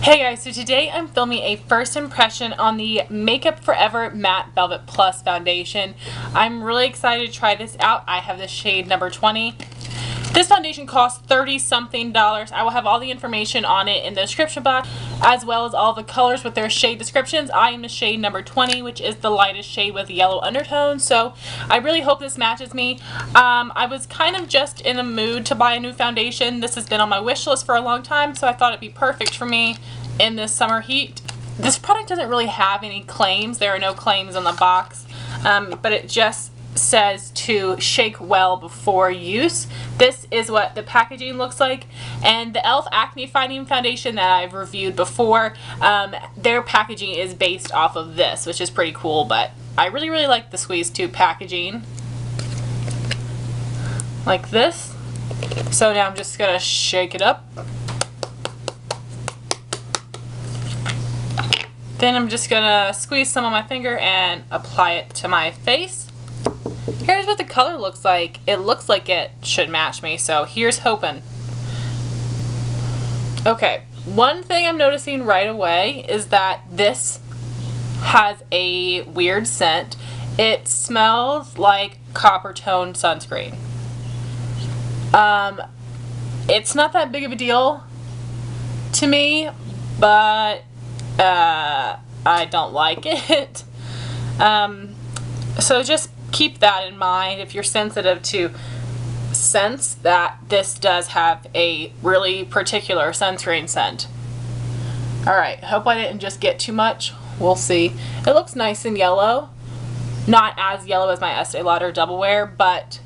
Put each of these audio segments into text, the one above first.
Hey guys, so today I'm filming a first impression on the Makeup Forever Matte Velvet Plus Foundation. I'm really excited to try this out. I have the shade number 20. This foundation costs $30-something. I will have all the information on it in the description box, as well as all the colors with their shade descriptions. I am the shade number 20, which is the lightest shade with yellow undertones, so I really hope this matches me. I was kind of just in the mood to buy a new foundation. This has been on my wish list for a long time, so I thought it'd be perfect for me in this summer heat. This product doesn't really have any claims. There are no claims on the box, but it just says to shake well before use. This is what the packaging looks like, and the e.l.f. Acne Fighting Foundation that I've reviewed before, their packaging is based off of this, which is pretty cool, but I really like the squeeze tube packaging like this. So now I'm just gonna shake it up. Then I'm just gonna squeeze some on my finger and apply it to my face. Here's what the color looks like. It looks like it should match me, so here's hoping. Okay, one thing I'm noticing right away is that this has a weird scent. It smells like copper tone sunscreen. It's not that big of a deal to me, but I don't like it. So just keep that in mind if you're sensitive to scents, that this does have a really particular sunscreen scent. Alright, hope I didn't just get too much. We'll see. It looks nice and yellow. Not as yellow as my Estee Lauder Double Wear, but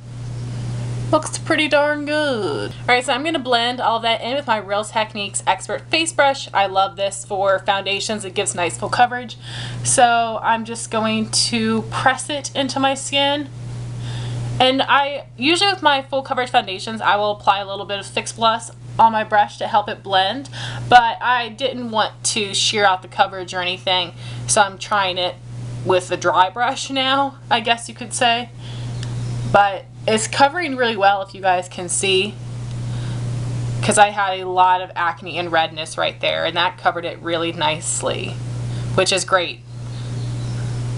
looks pretty darn good. Alright, so I'm going to blend all of that in with my Real Techniques Expert Face Brush. I love this for foundations. It gives nice full coverage. So I'm just going to press it into my skin. And I usually with my full coverage foundations, I will apply a little bit of Fix Plus on my brush to help it blend. But I didn't want to shear out the coverage or anything, so I'm trying it with the dry brush now, I guess you could say. But it's covering really well, if you guys can see, because I had a lot of acne and redness right there, and that covered it really nicely, which is great.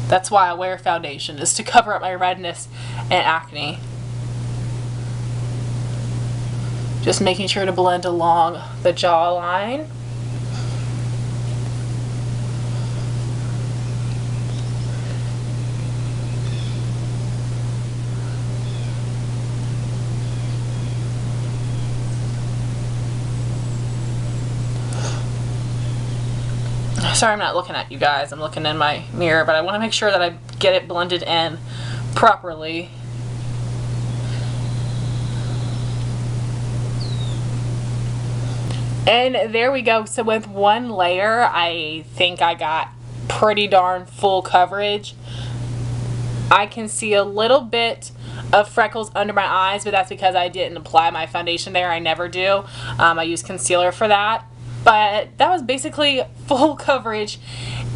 That's why I wear foundation, is to cover up my redness and acne. Just making sure to blend along the jawline. Sorry I'm not looking at you guys, I'm looking in my mirror, but I want to make sure that I get it blended in properly. And there we go. So with one layer, I think I got pretty darn full coverage. I can see a little bit of freckles under my eyes, but that's because I didn't apply my foundation there. I never do. I use concealer for that. But that was basically full coverage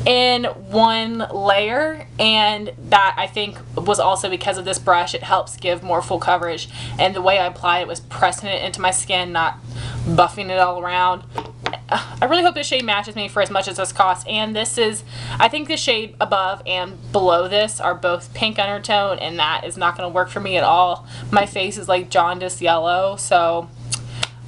in one layer, and that I think was also because of this brush. It helps give more full coverage, and the way I applied it was pressing it into my skin, not buffing it all around. I really hope this shade matches me for as much as this costs. And this is, I think the shade above and below this are both pink undertone, and that is not going to work for me at all. My face is like jaundice yellow, so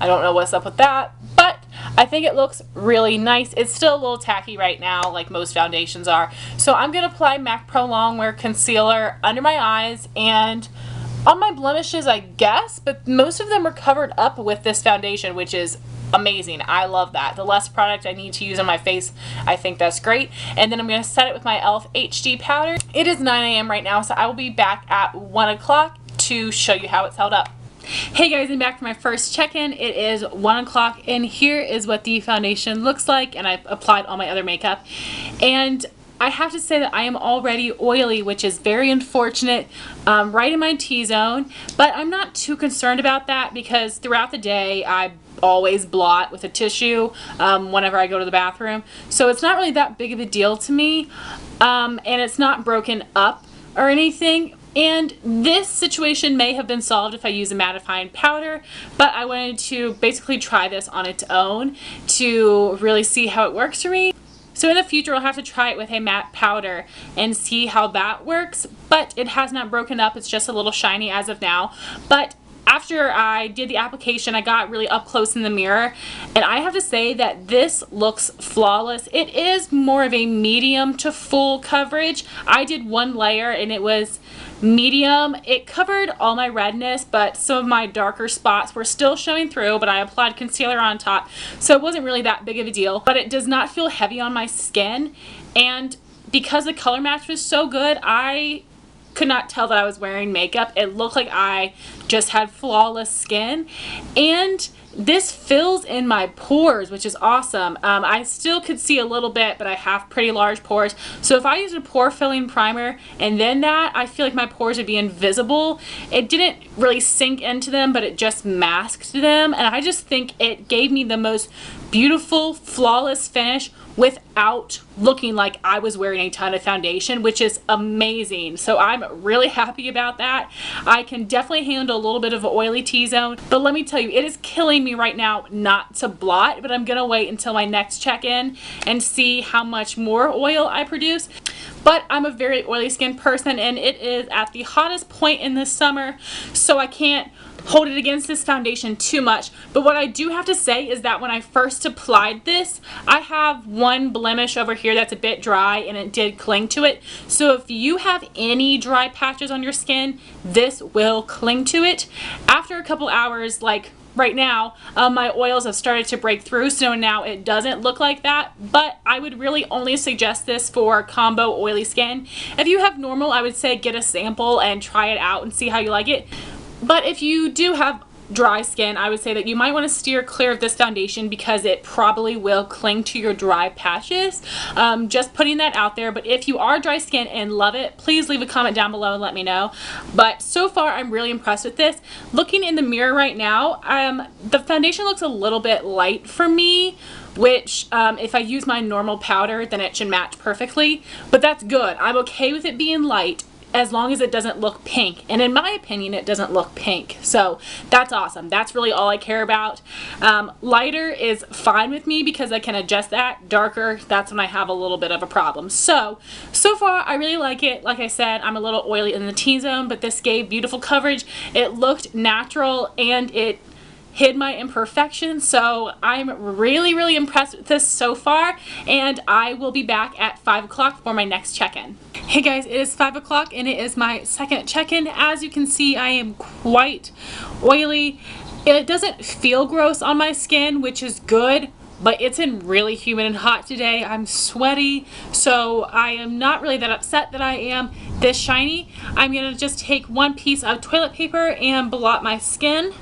I don't know what's up with that. But I think it looks really nice. It's still a little tacky right now, like most foundations are. So I'm going to apply MAC Pro Longwear Concealer under my eyes and on my blemishes, I guess. But most of them are covered up with this foundation, which is amazing. I love that. The less product I need to use on my face, I think that's great. And then I'm going to set it with my e.l.f. HD powder. It is 9 a.m. right now, so I will be back at 1 o'clock to show you how it's held up. Hey guys, I'm back for my first check-in. It is 1 o'clock, and here is what the foundation looks like, and I've applied all my other makeup. And I have to say that I am already oily, which is very unfortunate, right in my T-zone, but I'm not too concerned about that because throughout the day I always blot with a tissue whenever I go to the bathroom. So it's not really that big of a deal to me, and it's not broken up or anything. And this situation may have been solved if I use a mattifying powder, but I wanted to basically try this on its own to really see how it works for me. So in the future I'll have to try it with a matte powder and see how that works, but it has not broken up, it's just a little shiny as of now. But after I did the application, I got really up close in the mirror, and I have to say that this looks flawless. It is more of a medium to full coverage. I did one layer and it was medium. It covered all my redness, but some of my darker spots were still showing through, but I applied concealer on top, so it wasn't really that big of a deal. But it does not feel heavy on my skin, and because the color match was so good, I could not tell that I was wearing makeup. It looked like I just had flawless skin, and this fills in my pores, which is awesome. I still could see a little bit, but I have pretty large pores, so if I used a pore filling primer and then that, I feel like my pores would be invisible. It didn't really sink into them, but it just masked them, and I just think it gave me the most beautiful, flawless finish without looking like I was wearing a ton of foundation, which is amazing. So I'm really happy about that. I can definitely handle a little bit of an oily T-zone, but let me tell you, it is killing me right now not to blot, but I'm gonna wait until my next check-in and see how much more oil I produce. But I'm a very oily skin person, and it is at the hottest point in the summer, so I can't hold it against this foundation too much. But what I do have to say is that when I first applied this, I have one blemish over here that's a bit dry, and it did cling to it. So if you have any dry patches on your skin, this will cling to it. After a couple hours, like right now, my oils have started to break through, so now it doesn't look like that, but I would really only suggest this for combo oily skin. If you have normal, I would say get a sample and try it out and see how you like it. But if you do have dry skin, I would say that you might want to steer clear of this foundation because it probably will cling to your dry patches. Just putting that out there. But if you are dry skin and love it, please leave a comment down below and let me know. But so far, I'm really impressed with this. Looking in the mirror right now, the foundation looks a little bit light for me, which if I use my normal powder, then it should match perfectly. But that's good. I'm okay with it being light, as long as it doesn't look pink. And in my opinion, it doesn't look pink. So that's awesome. That's really all I care about. Lighter is fine with me because I can adjust that. Darker, that's when I have a little bit of a problem. So far, I really like it. Like I said, I'm a little oily in the T-zone, but this gave beautiful coverage. It looked natural, and it hid my imperfections, so I'm really impressed with this so far, and I will be back at 5 o'clock for my next check-in. Hey guys, it is 5 o'clock and it is my second check-in. As you can see, I am quite oily. It doesn't feel gross on my skin, which is good, but it's been really humid and hot today. I'm sweaty, so I am not really that upset that I am this shiny. I'm gonna just take one piece of toilet paper and blot my skin.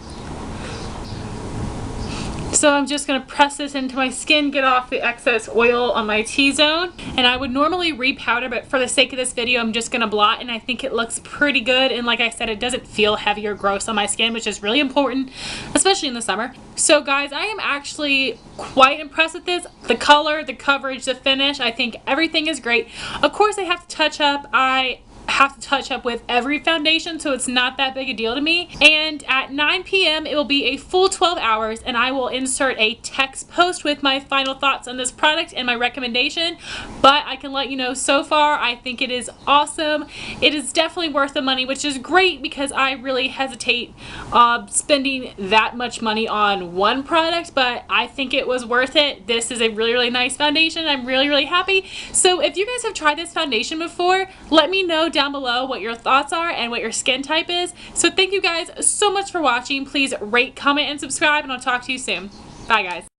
So I'm just going to press this into my skin, get off the excess oil on my T-zone. And I would normally repowder, but for the sake of this video, I'm just going to blot, and I think it looks pretty good. And like I said, it doesn't feel heavy or gross on my skin, which is really important, especially in the summer. So guys, I am actually quite impressed with this. The color, the coverage, the finish, I think everything is great. Of course, I have to touch up. I have to touch up with every foundation, so it's not that big a deal to me. And at 9 p.m. it will be a full 12 hours, and I will insert a text post with my final thoughts on this product and my recommendation. But I can let you know, so far I think it is awesome. It is definitely worth the money, which is great because I really hesitate spending that much money on one product, but I think it was worth it. This is a really nice foundation. I'm really happy. So if you guys have tried this foundation before, let me know down below what your thoughts are and what your skin type is. So thank you guys so much for watching. Please rate, comment, and subscribe, and I'll talk to you soon. Bye guys.